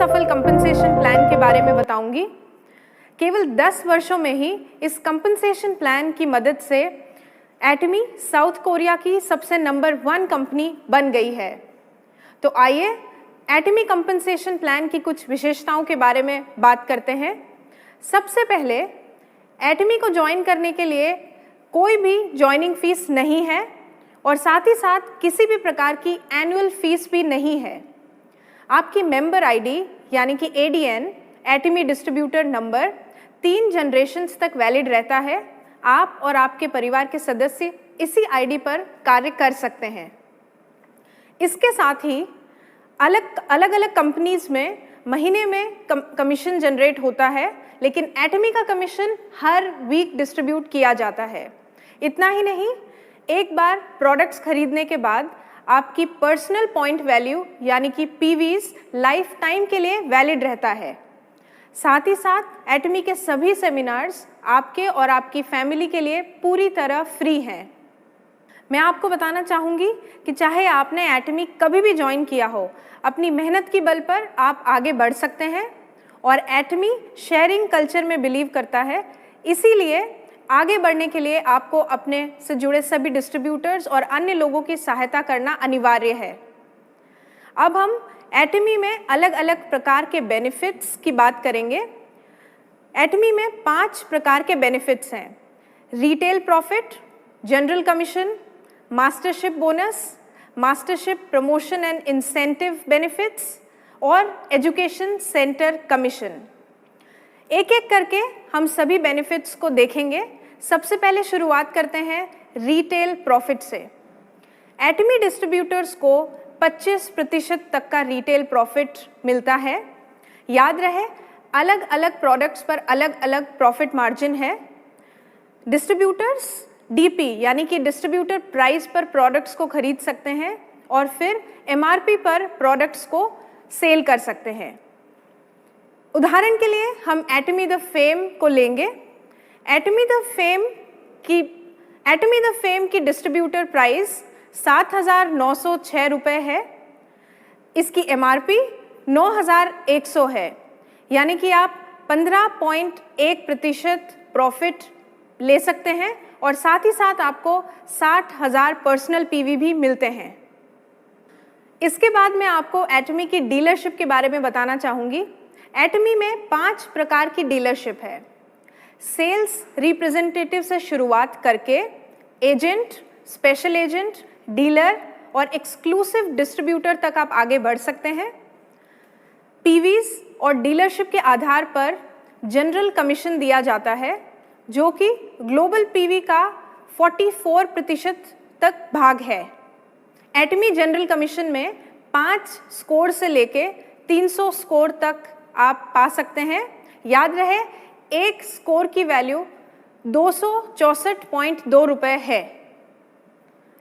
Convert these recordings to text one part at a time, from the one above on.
सफल compensation plan के बारे में बताऊंगी। केवल 10 वर्षों में ही इस कंपनसेशन प्लान की मदद से एटमी साउथ कोरिया की सबसे नंबर 1 कंपनी बन गई है। तो आइए एटमी कंपनसेशन प्लान की कुछ विशेषताओं के बारे में बात करते हैं। सबसे पहले एटमी को ज्वाइन करने के लिए कोई भी ज्वाइनिंग फीस नहीं है और साथ ही साथ किसी भी प्रकार की एनुअल फीस भी नहीं है। आपकी मेंबर आईडी यानी कि एडीएन एटमी डिस्ट्रीब्यूटर नंबर 3 जनरेशन्स तक वैलिड रहता है। आप और आपके परिवार के सदस्य इसी आईडी पर कार्य कर सकते हैं। इसके साथ ही अलग अलग कंपनीज में महीने में कमीशन जनरेट होता है, लेकिन एटमी का कमीशन हर वीक डिस्ट्रीब्यूट किया जाता है। इतना ही नहीं, एक बार प्रोडक्ट्स खरीदने के बाद आपकी पर्सनल पॉइंट वैल्यू यानी कि पीवीज लाइफ टाइम के लिए वैलिड रहता है। साथ ही साथ एटमी के सभी सेमिनार्स आपके और आपकी फैमिली के लिए पूरी तरह फ्री हैं। मैं आपको बताना चाहूँगी कि चाहे आपने एटमी कभी भी ज्वाइन किया हो, अपनी मेहनत की बल पर आप आगे बढ़ सकते हैं और एटमी शेयरिंग कल्चर में बिलीव करता है। इसीलिए आगे बढ़ने के लिए आपको अपने से जुड़े सभी डिस्ट्रीब्यूटर्स और अन्य लोगों की सहायता करना अनिवार्य है। अब हम एटमी में अलग अलग प्रकार के बेनिफिट्स की बात करेंगे। एटमी में 5 प्रकार के बेनिफिट्स हैं: retail profit, general commission, mastership bonus, mastership promotion and incentive benefits और एजुकेशन सेंटर कमीशन। एक एक करके हम सभी बेनिफिट्स को देखेंगे। सबसे पहले शुरुआत करते हैं रिटेल प्रॉफिट से। एटमी डिस्ट्रीब्यूटर्स को 25% तक का रिटेल प्रॉफिट मिलता है। याद रहे, अलग अलग प्रोडक्ट्स पर अलग अलग प्रॉफिट मार्जिन है। डिस्ट्रीब्यूटर्स डीपी यानी कि डिस्ट्रीब्यूटर प्राइस पर प्रोडक्ट्स को खरीद सकते हैं और फिर एमआरपी पर प्रोडक्ट्स को सेल कर सकते हैं। उदाहरण के लिए हम एटमी द फेम को लेंगे। एटमी द फेम की डिस्ट्रीब्यूटर प्राइस 7,906 रुपये है। इसकी एमआरपी 9,100 है, यानी कि आप 15.1% प्रॉफिट ले सकते हैं और साथ ही साथ आपको 60,000 पर्सनल पीवी भी मिलते हैं। इसके बाद मैं आपको एटमी की डीलरशिप के बारे में बताना चाहूँगी। एटमी में 5 प्रकार की डीलरशिप है। सेल्स रिप्रेजेंटेटिव से शुरुआत करके एजेंट, स्पेशल एजेंट, डीलर और एक्सक्लूसिव डिस्ट्रीब्यूटर तक आप आगे बढ़ सकते हैं। पीवीज और डीलरशिप के आधार पर जनरल कमीशन दिया जाता है, जो कि ग्लोबल पीवी का 44% तक भाग है। एटमी जनरल कमीशन में 5 स्कोर से लेके 300 स्कोर तक आप पा सकते हैं। याद रहे, एक स्कोर की वैल्यू 264.2 रुपये है।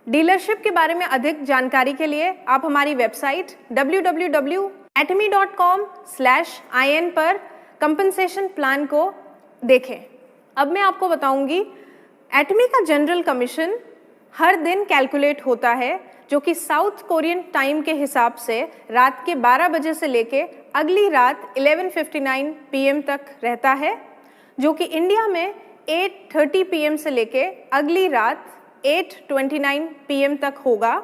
डीलरशिप के बारे में अधिक जानकारी के लिए आप हमारी वेबसाइट www.atomy.com/in पर कंपनसेशन प्लान को देखें। अब मैं आपको बताऊंगी एटमी का जनरल कमीशन हर दिन कैलकुलेट होता है, जो कि साउथ कोरियन टाइम के हिसाब से रात के 12 बजे से लेके अगली रात 11:59 PM तक रहता है, जो कि इंडिया में 8:30 PM से लेके अगली रात 8:29 PM तक होगा।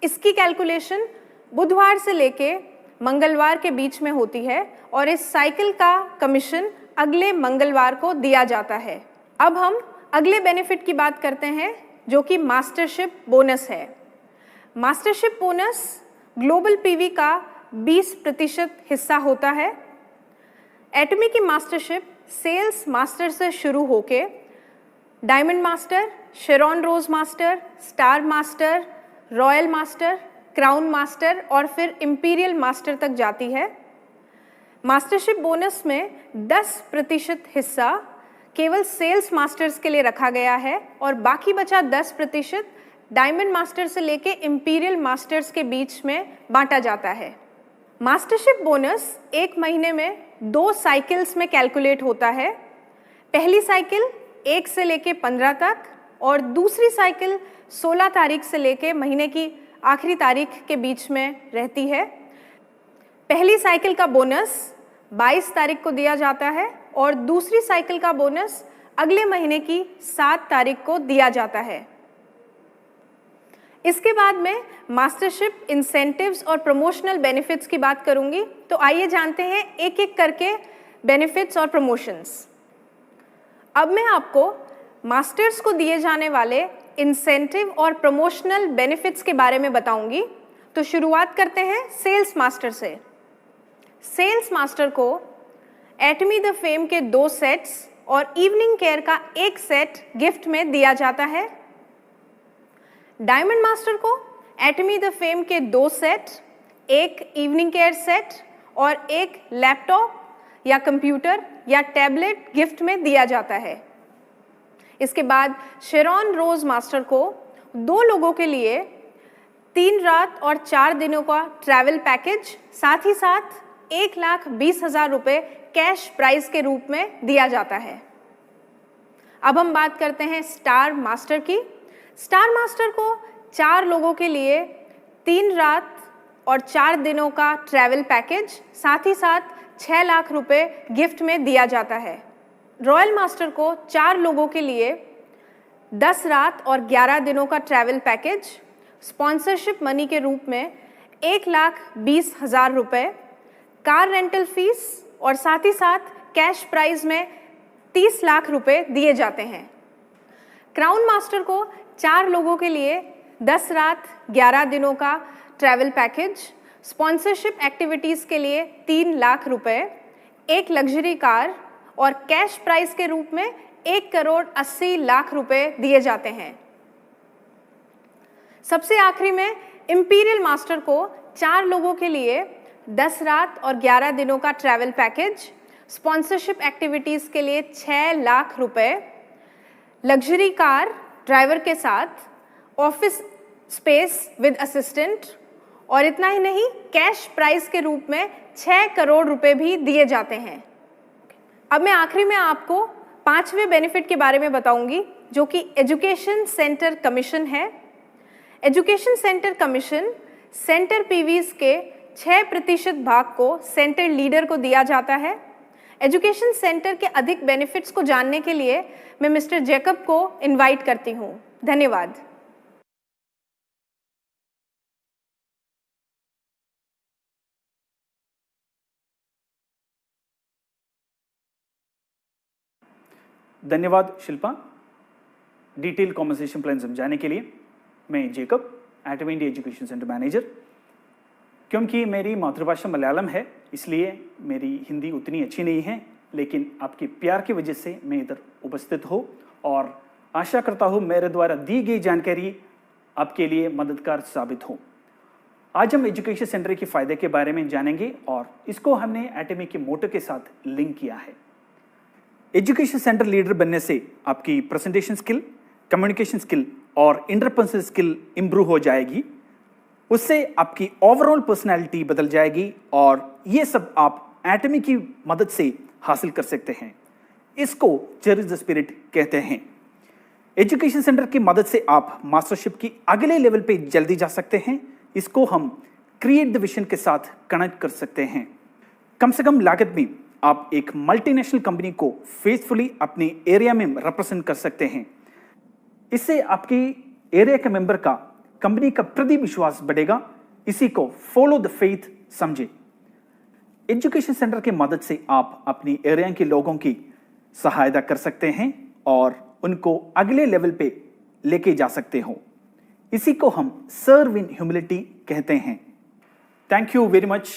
इसकी कैलकुलेशन बुधवार से लेके मंगलवार के बीच में होती है और इस साइकिल का कमीशन अगले मंगलवार को दिया जाता है। अब हम अगले बेनिफिट की बात करते हैं, जो कि मास्टरशिप बोनस है। मास्टरशिप बोनस ग्लोबल पीवी का 20% हिस्सा होता है। एटमी की मास्टरशिप सेल्स मास्टर से शुरू होके diamond master, Sharon rose master, star master, royal master, crown master और फिर इंपीरियल मास्टर तक जाती है। मास्टरशिप बोनस में 10% हिस्सा केवल सेल्स मास्टर्स के लिए रखा गया है और बाकी बचा 10% डायमंड मास्टर से लेके इंपीरियल मास्टर्स के बीच में बांटा जाता है। मास्टरशिप बोनस एक महीने में 2 साइकिल्स में कैलकुलेट होता है। पहली साइकिल 1 से लेके 15 तक और दूसरी साइकिल 16 तारीख से लेके महीने की आखिरी तारीख के बीच में रहती है। पहली साइकिल का बोनस 22 तारीख को दिया जाता है और दूसरी साइकिल का बोनस अगले महीने की 7 तारीख को दिया जाता है। इसके बाद मैं मास्टरशिप इंसेंटिव्स और प्रमोशनल बेनिफिट्स की बात करूंगी। तो आइए जानते हैं एक एक करके बेनिफिट्स और प्रमोशंस। अब मैं आपको मास्टर्स को दिए जाने वाले इंसेंटिव और प्रमोशनल बेनिफिट्स के बारे में बताऊंगी। तो शुरुआत करते हैं सेल्स मास्टर से। सेल्स मास्टर को एटमी द फेम के 2 सेट्स और इवनिंग केयर का 1 सेट गिफ्ट में दिया जाता है। डायमंड मास्टर को एटमी द फेम के 2 सेट, 1 इवनिंग केयर सेट और 1 लैपटॉप या कंप्यूटर या टैबलेट गिफ्ट में दिया जाता है। इसके बाद शेरॉन रोज मास्टर को 2 लोगों के लिए 3 रात और 4 दिनों का ट्रैवल पैकेज, साथ ही साथ 1,20,000 रुपये कैश प्राइज के रूप में दिया जाता है। अब हम बात करते हैं स्टार मास्टर की। स्टार मास्टर को 4 लोगों के लिए 3 रात और 4 दिनों का ट्रैवल पैकेज, साथ ही साथ 6 लाख रुपए गिफ्ट में दिया जाता है। रॉयल मास्टर को 4 लोगों के लिए 10 रात और 11 दिनों का ट्रैवल पैकेज, स्पॉन्सरशिप मनी के रूप में 1,20,000 रुपये, कार रेंटल फीस और साथ ही साथ कैश प्राइज में 30 लाख रुपए दिए जाते हैं। क्राउन मास्टर को 4 लोगों के लिए 10 रात 11 दिनों का ट्रैवल पैकेज, स्पॉन्सरशिप एक्टिविटीज़ के लिए 3 लाख रुपए, 1 लग्जरी कार और कैश प्राइस के रूप में 1,80,00,000 रुपए दिए जाते हैं। सबसे आखिरी में इंपीरियल मास्टर को 4 लोगों के लिए 10 रात और 11 दिनों का ट्रैवल पैकेज, स्पॉन्सरशिप एक्टिविटीज़ के लिए 6 लाख रुपए, लग्जरी कार ड्राइवर के साथ, ऑफिस स्पेस विद असिस्टेंट और इतना ही नहीं, कैश प्राइस के रूप में 6 करोड़ रुपए भी दिए जाते हैं। अब मैं आखिरी में आपको 5वें बेनिफिट के बारे में बताऊंगी, जो कि एजुकेशन सेंटर कमीशन है। एजुकेशन सेंटर कमीशन सेंटर पीवीज के 6% भाग को सेंटर लीडर को दिया जाता है। एजुकेशन सेंटर के अधिक बेनिफिट्स को जानने के लिए मैं मिस्टर जैकब को इनवाइट करती हूँ। धन्यवाद। धन्यवाद शिल्पा, डिटेल कॉम्पनसेशन प्लान समझाने के लिए। मैं जैकब, एटमी इंडिया एजुकेशन सेंटर मैनेजर। क्योंकि मेरी मातृभाषा मलयालम है, इसलिए मेरी हिंदी उतनी अच्छी नहीं है, लेकिन आपके प्यार की वजह से मैं इधर उपस्थित हूँ और आशा करता हूँ मेरे द्वारा दी गई जानकारी आपके लिए मददगार साबित हो। आज हम एजुकेशन सेंटर के फ़ायदे के बारे में जानेंगे और इसको हमने एटमी के मोटो के साथ लिंक किया है। एजुकेशन सेंटर लीडर बनने से आपकी प्रेजेंटेशन स्किल, कम्युनिकेशन स्किल और इंटरपर्सनल स्किल इंप्रूव हो जाएगी। उससे आपकी ओवरऑल पर्सनैलिटी बदल जाएगी और ये सब आप एटमी की मदद से हासिल कर सकते हैं। इसको चेरिश द स्पिरिट कहते हैं। एजुकेशन सेंटर की मदद से आप मास्टरशिप की अगले लेवल पे जल्दी जा सकते हैं। इसको हम क्रिएट द विजन के साथ कनेक्ट कर सकते हैं। कम से कम लागत में आप एक मल्टीनेशनल कंपनी को फेसफुली अपने एरिया में रिप्रेजेंट कर सकते हैं। इससे आपकी एरिया के मेंबर का कंपनी का प्रति विश्वास बढ़ेगा। इसी को फॉलो द फेथ समझे। एजुकेशन सेंटर की मदद से आप अपनी एरिया के लोगों की सहायता कर सकते हैं और उनको अगले लेवल पे लेके जा सकते हो। इसी को हम सर्व इन ह्यूमिलिटी कहते हैं। Thank you very much.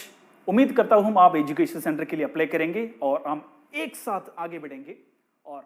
उम्मीद करता हूं आप एजुकेशन सेंटर के लिए अप्लाई करेंगे और हम एक साथ आगे बढ़ेंगे और